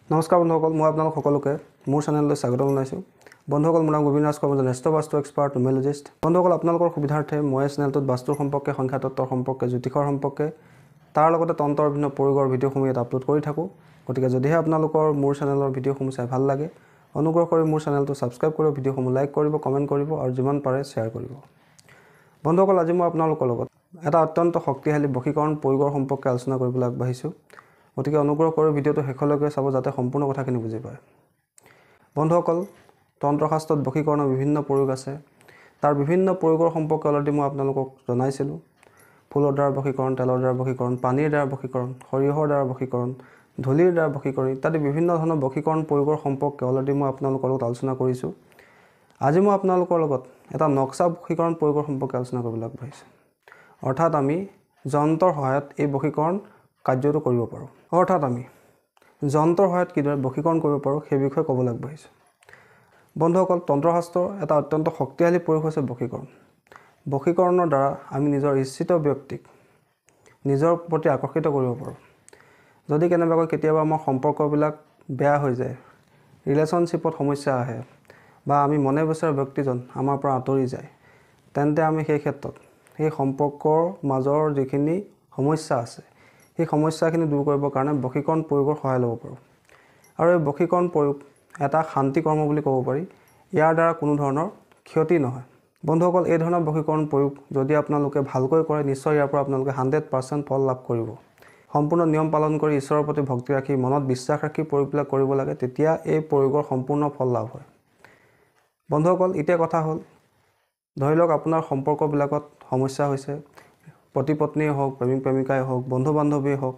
নমস্কাৰ বন্ধুসকল, মই আপোনালোক সকলোকে মোৰ চেনেললৈ স্বাগতম জনাইছোঁ। বন্ধুসকল, মোৰ নাম গোবিন্দ ৰাজ কৰ্মী, জ্যেষ্ঠ বাস্তু এক্সপাৰ্ট নিউমেৰলজিষ্ট। বন্ধুসকল, আপোনালোকৰ সুবিধাৰ্থে মই এই চেনেলটোত বাস্তুৰ সম্পৰ্কে, সংখ্যা তত্ত্বৰ সম্পৰ্কে, জ্যোতিষৰ সম্পৰ্কে, তাৰ লগতে তন্ত্ৰৰ বিভিন্ন প্ৰয়োগৰ ভিডিঅ'সমূহ ইয়াত আপলোড কৰি থাকোঁ। গতিকে যদিহে আপোনালোকৰ মোৰ চেনেলৰ ভিডিঅ'সমূহ চাই ভাল লাগে, অনুগ্ৰহ কৰি মোৰ চেনেলটো ছাবস্ক্ৰাইব কৰিব, ভিডিঅ'সমূহ লাইক কৰিব, কমেণ্ট কৰিব আৰু যিমান পাৰে শ্বেয়াৰ কৰিব। বন্ধুসকল, আজি মই আপোনালোকৰ লগত এটা অত্যন্ত শক্তিশালী বশীকৰণ প্ৰয়োগৰ সম্পৰ্কে আলোচনা কৰিবলৈ আগবাঢ়িছোঁ। গতিকে অনুগ্ৰহ কৰি ভিডিঅ'টো শেষলৈকে চাব যাতে সম্পূৰ্ণ কথাখিনি বুজি পায়। বন্ধুসকল, তন্ত্ৰশাস্ত্ৰত বশীকৰণৰ বিভিন্ন প্ৰয়োগ আছে। তাৰ বিভিন্ন প্ৰয়োগৰ সম্পৰ্কে অলৰেডি মই আপোনালোকক জনাইছিলোঁ। ফুলৰ দ্বাৰা বশীকৰণ, তেলৰ দ্বাৰা বশীকৰণ, পানীৰ দ্বাৰা বশীকৰণ, সৰিয়হৰ দ্বাৰা বশীকৰণ, ধূলিৰ দ্বাৰা বশীকৰণ ইত্যাদি বিভিন্ন ধৰণৰ বশীকৰণ প্ৰয়োগৰ সম্পৰ্কে অলৰেডি মই আপোনালোকৰ লগত আলোচনা কৰিছোঁ। আজি মই আপোনালোকৰ লগত এটা নক্সা বশীকৰণ প্ৰয়োগৰ সম্পৰ্কে আলোচনা কৰিবলৈ আগবাঢ়িছোঁ। অৰ্থাৎ আমি যন্ত্ৰৰ সহায়ত এই বশীকৰণ কাৰ্যটো কৰিব পাৰোঁ। অৰ্থাৎ আমি যন্ত্ৰৰ সহায়ত কিদৰে বশীকৰণ কৰিব পাৰোঁ সেই বিষয়ে ক'বলৈ আগবাঢ়িছোঁ। বন্ধুসকল, তন্ত্ৰশাস্ত্ৰৰ এটা অত্যন্ত শক্তিশালী প্ৰয়োগ হৈছে বশীকৰণ। বশীকৰণৰ দ্বাৰা আমি নিজৰ ইচ্ছিত ব্যক্তিক নিজৰ প্ৰতি আকৰ্ষিত কৰিব পাৰোঁ। যদি কেনেবাকৈ কেতিয়াবা আমাৰ সম্পৰ্কবিলাক বেয়া হৈ যায়, ৰিলেশ্যনশ্বিপত সমস্যা আহে বা আমি মনে বিচৰা ব্যক্তিজন আমাৰ পৰা আঁতৰি যায়, তেন্তে আমি সেই ক্ষেত্ৰত সেই সম্পৰ্কৰ মাজৰ যিখিনি সমস্যা আছে, সেই সমস্যাখিনি দূৰ কৰিবৰ কাৰণে বশীকৰণ প্ৰয়োগৰ সহায় ল'ব পাৰোঁ। আৰু এই বশীকৰণ প্ৰয়োগ এটা শান্তি কৰ্ম বুলি ক'ব পাৰি। ইয়াৰ দ্বাৰা কোনো ধৰণৰ ক্ষতি নহয়। বন্ধুসকল, এই ধৰণৰ বশীকৰণ প্ৰয়োগ যদি আপোনালোকে ভালকৈ কৰে, নিশ্চয় ইয়াৰ পৰা আপোনালোকে 100% ফল লাভ কৰিব। সম্পূৰ্ণ নিয়ম পালন কৰি ঈশ্বৰৰ প্ৰতি ভক্তি ৰাখি মনত বিশ্বাস ৰাখি প্ৰয়োগবিলাক কৰিব লাগে, তেতিয়া এই প্ৰয়োগৰ সম্পূৰ্ণ ফল লাভ হয়। বন্ধুসকল, এতিয়া কথা হ'ল, ধৰি লওক আপোনাৰ সম্পৰ্কবিলাকত সমস্যা হৈছে, পতি পত্নীয়ে হওক, প্ৰেমিক প্ৰেমিকাই হওক, বন্ধু বান্ধৱীয়ে হওক,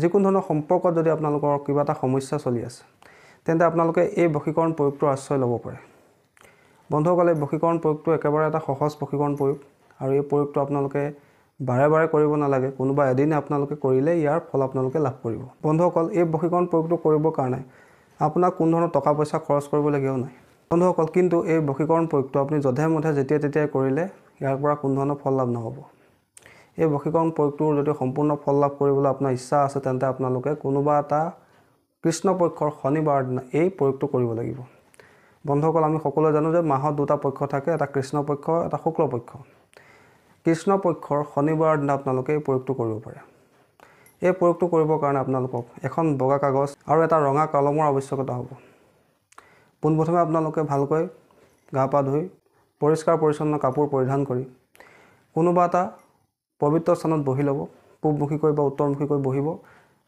যিকোনো ধৰণৰ সম্পৰ্কত যদি আপোনালোকৰ কিবা এটা সমস্যা চলি আছে, তেন্তে আপোনালোকে এই বশীকৰণ প্ৰয়োগটোৰ আশ্ৰয় ল'ব পাৰে। বন্ধুসকল, এই বশীকৰণ প্ৰয়োগটো একেবাৰে এটা সহজ বশীকৰণ প্ৰয়োগ আৰু এই প্ৰয়োগটো আপোনালোকে বাৰে বাৰে কৰিব নালাগে। কোনোবা এদিনে আপোনালোকে কৰিলে ইয়াৰ ফল আপোনালোকে লাভ কৰিব। বন্ধুসকল, এই বশীকৰণ প্ৰয়োগটো কৰিবৰ কাৰণে আপোনাক কোনো ধৰণৰ টকা পইচা খৰচ কৰিবলগীয়াও নাই। বন্ধুসকল, কিন্তু এই বশীকৰণ প্ৰয়োগটো আপুনি যধে মধে যেতিয়া তেতিয়াই কৰিলে ইয়াৰ পৰা কোনো ধৰণৰ ফল লাভ নহ'ব। এই বশীকৰণ প্ৰয়োগটোৰ যদি সম্পূৰ্ণ ফল লাভ কৰিবলৈ আপোনাৰ ইচ্ছা আছে, তেন্তে আপোনালোকে কোনোবা এটা কৃষ্ণপক্ষৰ শনিবাৰ দিনা এই প্ৰয়োগটো কৰিব লাগিব। বন্ধুসকল, আমি সকলোৱে জানো যে মাহত দুটা পক্ষ থাকে, এটা কৃষ্ণপক্ষ, এটা শুক্লপক্ষ। কৃষ্ণপক্ষৰ শনিবাৰৰ দিনা আপোনালোকে এই প্ৰয়োগটো কৰিব পাৰে। এই প্ৰয়োগটো কৰিবৰ কাৰণে আপোনালোকক এখন বগা কাগজ আৰু এটা ৰঙা কলমৰ আৱশ্যকতা হ'ব। পোনপ্ৰথমে আপোনালোকে ভালকৈ গা পা ধুই পৰিষ্কাৰ পৰিচ্ছন্ন কাপোৰ পৰিধান কৰি কোনোবা এটা পবিত্ৰ স্থানত বহি ল'ব। পূবমুখীকৈ বা উত্তৰমুখীকৈ বহিব।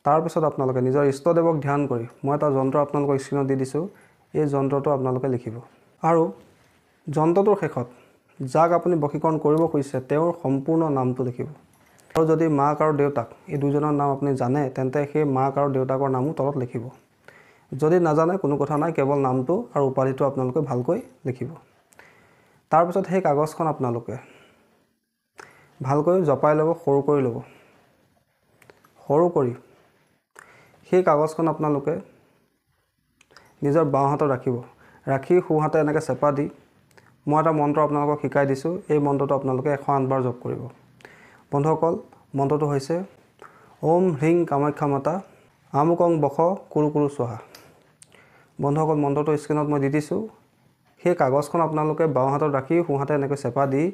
তাৰপিছত আপোনালোকে নিজৰ ইষ্টদেৱক ধ্যান কৰি, মই এটা যন্ত্ৰ আপোনালোকক স্ক্ৰীণত দি দিছোঁ, এই যন্ত্ৰটো আপোনালোকে লিখিব। আৰু যন্ত্ৰটোৰ শেষত যাক আপুনি বশীকৰণ কৰিব খুজিছে তেওঁৰ সম্পূৰ্ণ নামটো লিখিব। আৰু যদি মাক আৰু দেউতাক এই দুজনৰ নাম আপুনি জানে, তেন্তে সেই মাক আৰু দেউতাকৰ নামো তলত লিখিব। যদি নাজানে কোনো কথা নাই, কেৱল নামটো আৰু উপাধিটো আপোনালোকে ভালকৈ লিখিব। তাৰপিছত সেই কাগজখন আপোনালোকে ভালকৈ জপাই ল'ব, সৰু কৰি ল'ব। সৰু কৰি সেই কাগজখন আপোনালোকে নিজৰ বাওঁ হাতত ৰাখিব। ৰাখি সোঁ হাতে এনেকৈ চেপা দি মই এটা মন্ত্ৰ আপোনালোকক শিকাই দিছোঁ। এই মন্ত্ৰটো আপোনালোকে 108 বাৰ জপ কৰিব। বন্ধুসকল, মন্ত্ৰটো হৈছে ওম হ্ৰীং কামাখ্যা মাতা আমুকং বখ কুৰু কুৰু স্বাহা। বন্ধুসকল, মন্ত্ৰটো স্ক্ৰীণত মই দি দিছোঁ। সেই কাগজখন আপোনালোকে বাওঁ হাতত ৰাখি সোঁ হাতে এনেকৈ চেপা দি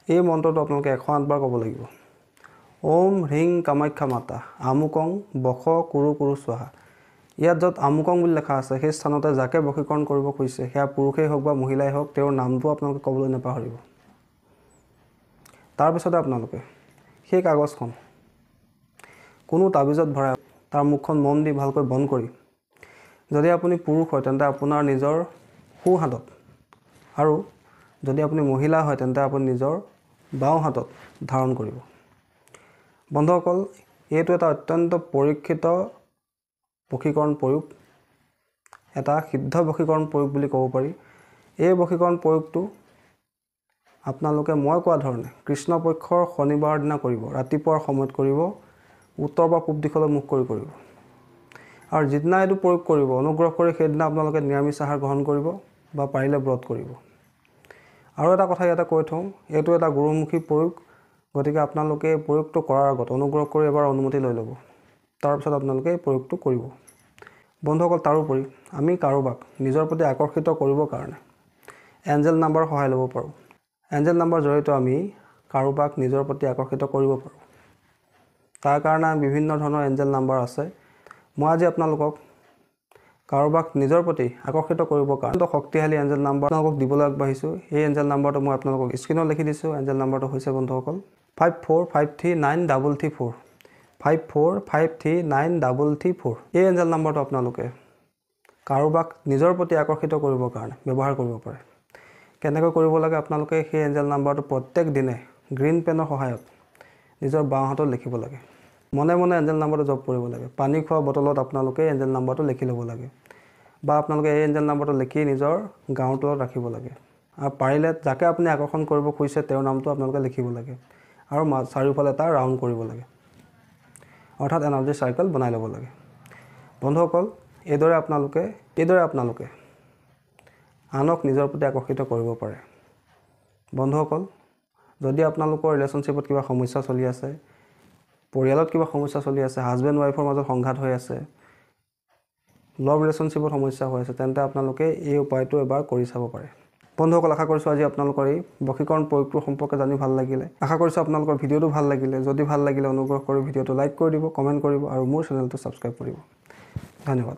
এই মন্ত্ৰটো আপোনালোকে 108 বাৰ ক'ব লাগিব। ওম হ্ৰীং কামাখ্যা মাতা আমুকং বখ কুৰু কুৰু স্বাহা। ইয়াত য'ত আমুকং বুলি লেখা আছে, সেই স্থানতে যাকে বশীকৰণ কৰিব খুজিছে, সেয়া পুৰুষেই হওক বা মহিলাই হওক, তেওঁৰ নামটো আপোনালোকে ক'বলৈ নাপাহৰিব। তাৰপিছতে আপোনালোকে সেই কাগজখন কোনো তাবিজত ভৰাই তাৰ মুখখন মম দি ভালকৈ বন্ধ কৰি, যদি আপুনি পুৰুষ হয় তেন্তে আপোনাৰ নিজৰ সোঁ হাতত, আৰু যদি আপুনি মহিলা হয় তেন্তে আপুনি নিজৰ বাওঁ হাতত ধাৰণ কৰিব। বন্ধুসকল, এইটো এটা অত্যন্ত পৰীক্ষিত বশীকৰণ প্ৰয়োগ, এটা সিদ্ধ বশীকৰণ প্ৰয়োগ বুলি ক'ব পাৰি। এই বশীকৰণ প্ৰয়োগটো আপোনালোকে মই কোৱা ধৰণে কৃষ্ণপক্ষৰ শনিবাৰৰ দিনা কৰিব। ৰাতিপুৱাৰ সময়ত কৰিব, উত্তৰ বা পূব দিশলৈ মুখ কৰি কৰিব। আৰু যিদিনা এইটো প্ৰয়োগ কৰিব, অনুগ্ৰহ কৰি সেইদিনা আপোনালোকে নিৰামিষ আহাৰ গ্ৰহণ কৰিব বা পাৰিলে ব্ৰত কৰিব। আৰু এটা কথা ইয়াতে কৈ থওঁ, এইটো এটা গুৰুমুখী প্ৰয়োগ। গতিকে আপোনালোকে এই প্ৰয়োগটো কৰাৰ আগত অনুগ্ৰহ কৰি এবাৰ অনুমতি লৈ ল'ব। তাৰপিছত আপোনালোকে এই প্ৰয়োগটো কৰিব। বন্ধুসকল তাৰোপৰি আমি কাৰোবাক নিজৰ প্ৰতি আকৰ্ষিত কৰিবৰ কাৰণে এঞ্জেল নাম্বাৰৰ সহায় ল'ব পাৰোঁ। এঞ্জেল নাম্বাৰ জৰিয়তে আমি কাৰোবাক নিজৰ প্ৰতি আকৰ্ষিত কৰিব পাৰোঁ। তাৰ কাৰণে বিভিন্ন ধৰণৰ এঞ্জেল নাম্বাৰ আছে। মই আজি আপোনালোকক কাৰোবাক নিজৰ প্ৰতি আকৰ্ষিত কৰিবৰ কাৰণে শক্তিশালী এঞ্জেল নাম্বাৰ আপোনালোকক দিবলৈ আগবাঢ়িছোঁ। এই এঞ্জেল নাম্বাৰটো মই আপোনালোকক স্ক্ৰীনত লিখি দিছোঁ। এঞ্জেল নাম্বাৰটো হৈছে বন্ধুসকল 54539334 54539334। এই এঞ্জেল নাম্বাৰটো আপোনালোকে কাৰোবাক নিজৰ প্ৰতি আকৰ্ষিত কৰিবৰ কাৰণে ব্যৱহাৰ কৰিব পাৰে। কেনেকৈ কৰিব লাগে আপোনালোকে সেই এঞ্জেল নাম্বাৰটো প্ৰত্যেক দিনে গ্ৰীণ পেনৰ সহায়ত নিজৰ বাওঁ হাতত লিখিব লাগে। মনে মনে এঞ্জেল নাম্বাৰটো জপ কৰিব লাগে। পানী খোৱা বটলত আপোনালোকে এঞ্জেল নাম্বাৰটো লিখি ল'ব লাগে বা আপোনালোকে এই এঞ্জেল নাম্বাৰটো লিখি নিজৰ গাঁৱৰ তলত ৰাখিব লাগে। আৰু পাৰিলে যাকে আপুনি আকৰ্ষণ কৰিব খুজিছে তেওঁৰ নামটো আপোনালোকে লিখিব লাগে আৰু চাৰিওফালে এটা ৰাউণ্ড কৰিব লাগে, অৰ্থাৎ এনাৰ্জি চাৰ্কেল বনাই ল'ব লাগে। বন্ধুসকল এইদৰে আপোনালোকে আনক নিজৰ প্ৰতি আকৰ্ষিত কৰিব পাৰে। বন্ধুসকল যদি আপোনালোকৰ ৰিলেশ্যনশ্বিপত কিবা সমস্যা চলি আছে, পৰিয়ালত কিবা সমস্যা চলি আছে, হাজবেণ্ড ৱাইফৰ মাজত সংঘাত হৈ আছে, লভ ৰিলেশ্যনশ্বিপত সমস্যা হৈ আছে, তেন্তে আপোনালোকে এই উপায়টো এবাৰ কৰি চাব পাৰে। বন্ধুসকল আশা কৰিছোঁ আজি আপোনালোকৰ এই বশীকৰণ প্ৰয়োগটোৰ সম্পৰ্কে জানি ভাল লাগিলে। আশা কৰিছোঁ আপোনালোকৰ ভিডিঅ'টো ভাল লাগিলে। যদি ভাল লাগিলে অনুগ্ৰহ কৰি ভিডিঅ'টো লাইক কৰি দিব, কমেণ্ট কৰিব আৰু মোৰ চেনেলটো ছাবস্ক্ৰাইব কৰিব। ধন্যবাদ।